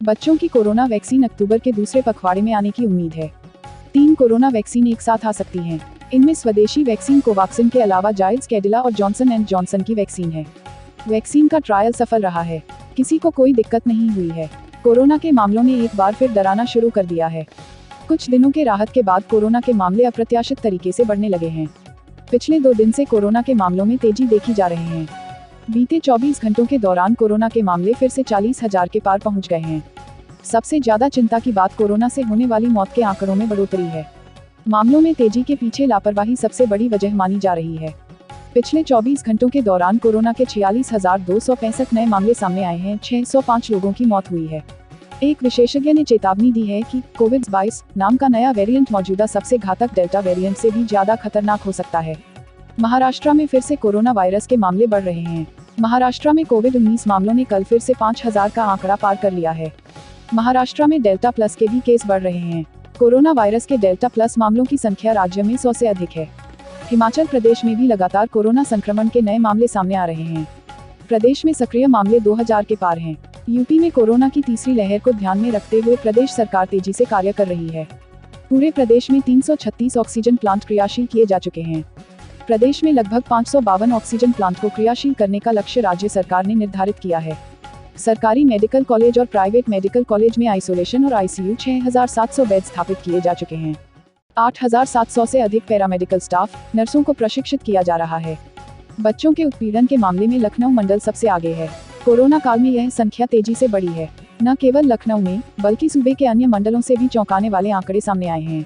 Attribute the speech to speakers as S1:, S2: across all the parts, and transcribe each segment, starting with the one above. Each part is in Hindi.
S1: बच्चों की कोरोना वैक्सीन अक्टूबर के दूसरे पखवाड़े में आने की उम्मीद है। 3 कोरोना वैक्सीन एक साथ आ सकती हैं। इनमें स्वदेशी वैक्सीन कोवाक्सिन के अलावा जायड्स कैडिला और जॉनसन एंड जॉनसन की वैक्सीन है। वैक्सीन का ट्रायल सफल रहा है, किसी को कोई दिक्कत नहीं हुई है। कोरोना के मामलों ने एक बार फिर डराना शुरू कर दिया है। कुछ दिनों के राहत के बाद कोरोना के मामले अप्रत्याशित तरीके से बढ़ने लगे हैं। पिछले 2 दिन से कोरोना के मामलों में तेजी देखी जा रही है। बीते 24 घंटों के दौरान कोरोना के मामले फिर से 40,000 के पार पहुंच गए हैं। सबसे ज्यादा चिंता की बात कोरोना से होने वाली मौत के आंकड़ों में बढ़ोतरी है। मामलों में तेजी के पीछे लापरवाही सबसे बड़ी वजह मानी जा रही है। पिछले 24 घंटों के दौरान कोरोना के 46,265 नए मामले सामने आए हैं। 605 लोगों की मौत हुई है। एक विशेषज्ञ ने चेतावनी दी है कि कोविड-22 नाम का नया वेरिएंट मौजूदा सबसे घातक डेल्टा वेरिएंट से भी ज्यादा खतरनाक हो सकता है। महाराष्ट्र में फिर से कोरोना वायरस के मामले बढ़ रहे हैं। महाराष्ट्र में कोविड-19 मामलों ने कल फिर से 5,000 का आंकड़ा पार कर लिया है। महाराष्ट्र में डेल्टा प्लस के भी केस बढ़ रहे हैं। कोरोना वायरस के डेल्टा प्लस मामलों की संख्या राज्य में 100 से अधिक है। हिमाचल प्रदेश में भी लगातार कोरोना संक्रमण के नए मामले सामने आ रहे हैं। प्रदेश में सक्रिय मामले 2,000 के पार हैं। यूपी में कोरोना की तीसरी लहर को ध्यान में रखते हुए प्रदेश सरकार तेजी से कार्य कर रही है। पूरे प्रदेश में 336 ऑक्सीजन प्लांट क्रियाशील किए जा चुके हैं। प्रदेश में लगभग 552 ऑक्सीजन प्लांट को क्रियाशील करने का लक्ष्य राज्य सरकार ने निर्धारित किया है। सरकारी मेडिकल कॉलेज और प्राइवेट मेडिकल कॉलेज में आइसोलेशन और आईसीयू 6,700 बेड स्थापित किए जा चुके हैं। 8,700 से अधिक पैरामेडिकल स्टाफ, नर्सों को प्रशिक्षित किया जा रहा है। बच्चों के उत्पीड़न के मामले में लखनऊ मंडल सबसे आगे है। कोरोना काल में यह संख्या तेजी से बढ़ी है। न केवल लखनऊ में, बल्कि सूबे के अन्य मंडलों से भी चौंकाने वाले आंकड़े सामने आए हैं।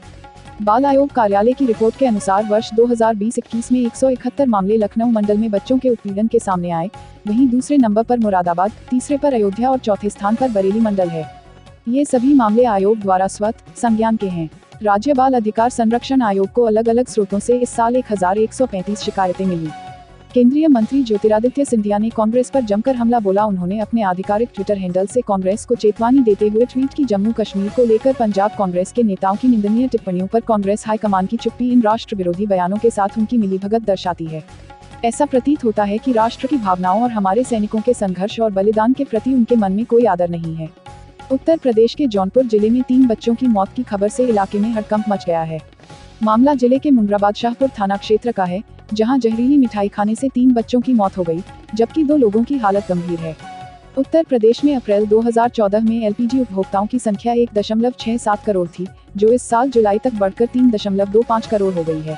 S1: बाल आयोग कार्यालय की रिपोर्ट के अनुसार वर्ष 2020-21 में 171 मामले लखनऊ मंडल में बच्चों के उत्पीड़न के सामने आए। वहीं दूसरे नंबर पर मुरादाबाद, तीसरे पर अयोध्या और चौथे स्थान पर बरेली मंडल है। ये सभी मामले आयोग द्वारा स्वतः संज्ञान के हैं। राज्य बाल अधिकार संरक्षण आयोग को अलग अलग स्रोतों से इस साल 1,135 शिकायतें मिली। केंद्रीय मंत्री ज्योतिरादित्य सिंधिया ने कांग्रेस पर जमकर हमला बोला। उन्होंने अपने आधिकारिक ट्विटर हैंडल से कांग्रेस को चेतावनी देते हुए ट्वीट की, जम्मू कश्मीर को लेकर पंजाब कांग्रेस के नेताओं की निंदनीय टिप्पणियों पर कांग्रेस हाईकमान की चुप्पी इन राष्ट्र विरोधी बयानों के साथ उनकी मिलीभगत दर्शाती है। ऐसा प्रतीत होता है कि राष्ट्र की भावनाओं और हमारे सैनिकों के संघर्ष और बलिदान के प्रति उनके मन में कोई आदर नहीं है। उत्तर प्रदेश के जौनपुर जिले में 3 बच्चों की मौत की खबर से इलाके में हड़कंप मच गया है। मामला जिले के मुंद्राबाद शाहपुर थाना क्षेत्र का है, जहां जहरीली मिठाई खाने से 3 बच्चों की मौत हो गई, जबकि 2 लोगों की हालत गंभीर है। उत्तर प्रदेश में अप्रैल 2014 में एलपीजी उपभोक्ताओं की संख्या 1.67 करोड़ थी, जो इस साल जुलाई तक बढ़कर 3.25 करोड़ हो गई है।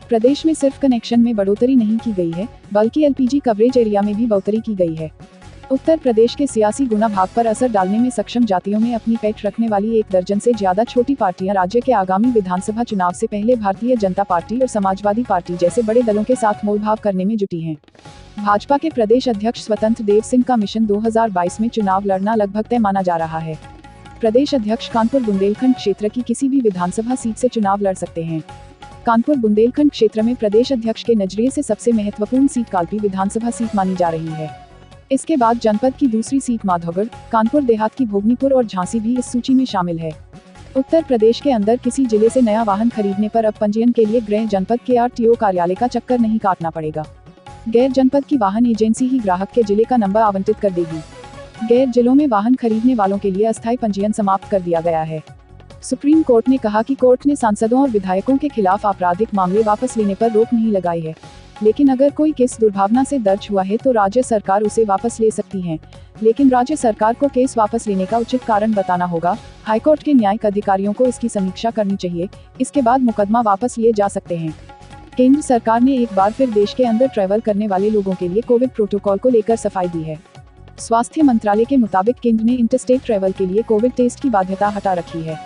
S1: प्रदेश में सिर्फ कनेक्शन में बढ़ोतरी नहीं की गई है, बल्कि एलपीजी कवरेज एरिया में भी बढ़ोतरी की गई है। उत्तर प्रदेश के सियासी गुना भाग पर असर डालने में सक्षम जातियों में अपनी पैठ रखने वाली 1 दर्जन से ज्यादा छोटी पार्टियां राज्य के आगामी विधानसभा चुनाव से पहले भारतीय जनता पार्टी और समाजवादी पार्टी जैसे बड़े दलों के साथ मोलभाव करने में जुटी हैं। भाजपा के प्रदेश अध्यक्ष स्वतंत्र देव सिंह का मिशन 2022 में चुनाव लड़ना लगभग तय माना जा रहा है। प्रदेश अध्यक्ष कानपुर बुंदेलखंड क्षेत्र की किसी भी विधानसभा सीट से चुनाव लड़ सकते हैं। कानपुर बुंदेलखंड क्षेत्र में प्रदेश अध्यक्ष के नजरिए से सबसे महत्वपूर्ण सीट कालपी विधानसभा सीट मानी जा रही है। इसके बाद जनपद की दूसरी सीट माधवगढ़, कानपुर देहात की भोगनीपुर और झांसी भी इस सूची में शामिल है। उत्तर प्रदेश के अंदर किसी जिले से नया वाहन खरीदने पर अब पंजीयन के लिए गृह जनपद के आरटीओ कार्यालय का चक्कर नहीं काटना पड़ेगा। गैर जनपद की वाहन एजेंसी ही ग्राहक के जिले का नंबर आवंटित कर देगी। गैर जिलों में वाहन खरीदने वालों के लिए अस्थायी पंजीयन समाप्त कर दिया गया है। सुप्रीम कोर्ट ने कहा कि कोर्ट ने सांसदों और विधायकों के खिलाफ आपराधिक मामले वापस लेने पर रोक नहीं लगाई है, लेकिन अगर कोई केस दुर्भावना से दर्ज हुआ है तो राज्य सरकार उसे वापस ले सकती है, लेकिन राज्य सरकार को केस वापस लेने का उचित कारण बताना होगा। हाईकोर्ट के न्यायिक अधिकारियों को इसकी समीक्षा करनी चाहिए, इसके बाद मुकदमा वापस लिए जा सकते हैं। केंद्र सरकार ने एक बार फिर देश के अंदर ट्रैवल करने वाले लोगों के लिए कोविड प्रोटोकॉल को लेकर सफाई दी है। स्वास्थ्य मंत्रालय के मुताबिक केंद्र ने इंटरस्टेट ट्रैवल के लिए कोविड टेस्ट की बाध्यता हटा रखी है,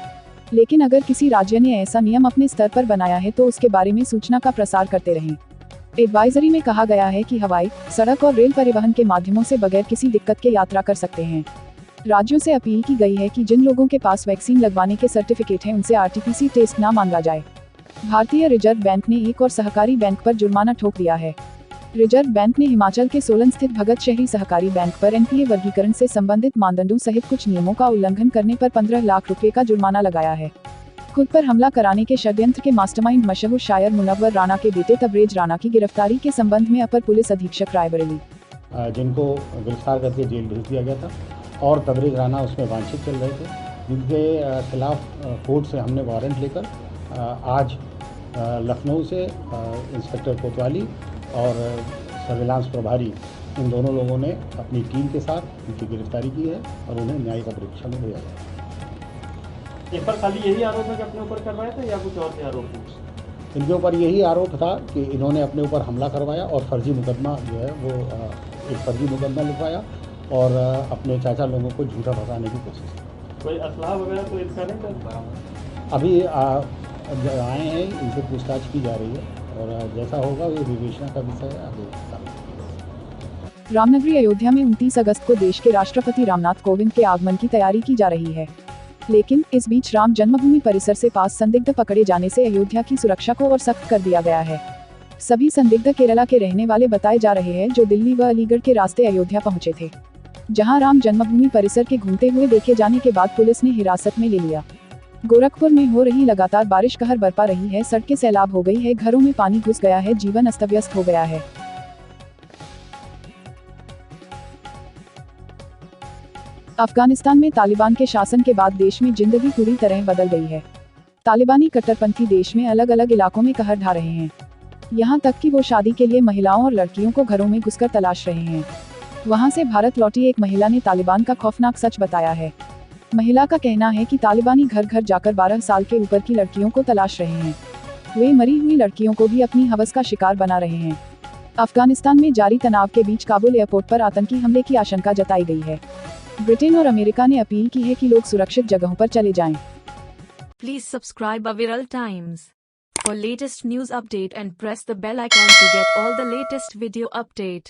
S1: लेकिन अगर किसी राज्य ने ऐसा नियम अपने स्तर पर बनाया है तो उसके बारे में सूचना का प्रसार करते रहें। एडवाइजरी में कहा गया है कि हवाई, सड़क और रेल परिवहन के माध्यमों से बगैर किसी दिक्कत के यात्रा कर सकते हैं। राज्यों से अपील की गई है कि जिन लोगों के पास वैक्सीन लगवाने के सर्टिफिकेट हैं उनसे आरटीपीसी टेस्ट ना मांगा जाए। भारतीय रिजर्व बैंक ने एक और सहकारी बैंक पर जुर्माना ठोक दिया है। रिजर्व बैंक ने हिमाचल के सोलन स्थित भगत शहरी सहकारी बैंक पर एनपीए वर्गीकरण से संबंधित मानदंडों सहित कुछ नियमों का उल्लंघन करने पर 15 लाख रुपए का जुर्माना लगाया है। खुद पर हमला कराने के षड्यंत्र के मास्टरमाइंड मशहूर शायर मुनव्वर राणा के बेटे तबरेज राणा की गिरफ्तारी के संबंध में अपर पुलिस अधीक्षक रायबरेली
S2: जिनको गिरफ्तार करके जेल भेज दिया गया था और कवरेज रहना उसमें वांछित चल रहे थे, जिनके खिलाफ कोर्ट से हमने वारंट लेकर आज लखनऊ से इंस्पेक्टर कोतवाली और सर्विलांस प्रभारी इन दोनों लोगों ने अपनी टीम के साथ उनकी गिरफ्तारी की है और उन्हें न्यायिक परीक्षा में भेजा गया।
S3: इस पर खाली यही आरोप है कि अपने ऊपर करवाया था या कुछ और भी आरोप है?
S2: इनके ऊपर यही आरोप था कि इन्होंने अपने ऊपर हमला करवाया और फर्जी मुकदमा जो है वो एक फर्जी मुकदमा लिखवाया और अपने चाचा लोगों को झूठा फंसाने की कोशिश की।
S3: कोई असलाह वगैरह तो इसका नहीं कर?
S2: अभी आए हैं, इनसे पूछताछ की जा रही है और जैसा होगा वो विवेचना का विषय है आगे।
S1: रामनगरी अयोध्या में 29 अगस्त को देश के राष्ट्रपति रामनाथ कोविंद के आगमन की तैयारी की जा रही है, लेकिन इस बीच राम जन्मभूमि परिसर से 5 संदिग्ध पकड़े जाने से अयोध्या की सुरक्षा को और सख्त कर दिया गया है। सभी संदिग्ध केरला के रहने वाले बताए जा रहे हैं, जो दिल्ली व अलीगढ़ के रास्ते अयोध्या पहुंचे थे, जहां राम जन्मभूमि परिसर के घूमते हुए देखे जाने के बाद पुलिस ने हिरासत में ले लिया। गोरखपुर में हो रही लगातार बारिश कहर बरपा रही है, सड़कें सैलाब हो गई है, घरों में पानी घुस गया है, जीवन अस्त व्यस्त हो गया है। अफगानिस्तान में तालिबान के शासन के बाद देश में जिंदगी पूरी तरह बदल गई है। तालिबानी कट्टरपंथी देश में अलग अलग इलाकों में कहर ढा रहे हैं, यहाँ तक कि वो शादी के लिए महिलाओं और लड़कियों को घरों में घुसकर तलाश रहे हैं। वहाँ से भारत लौटी एक महिला ने तालिबान का खौफनाक सच बताया है। महिला का कहना है कि तालिबानी घर घर जाकर 12 साल के ऊपर की लड़कियों को तलाश रहे हैं। वे मरी हुई लड़कियों को भी अपनी हवस का शिकार बना रहे हैं। अफगानिस्तान में जारी तनाव के बीच काबुल एयरपोर्ट पर आतंकी हमले की आशंका जताई गई है। ब्रिटेन और अमेरिका ने अपील की है कि लोग सुरक्षित जगहों पर चले जाएं।
S4: Please subscribe Aviral Times for latest news update and press the bell icon to get all the latest video update.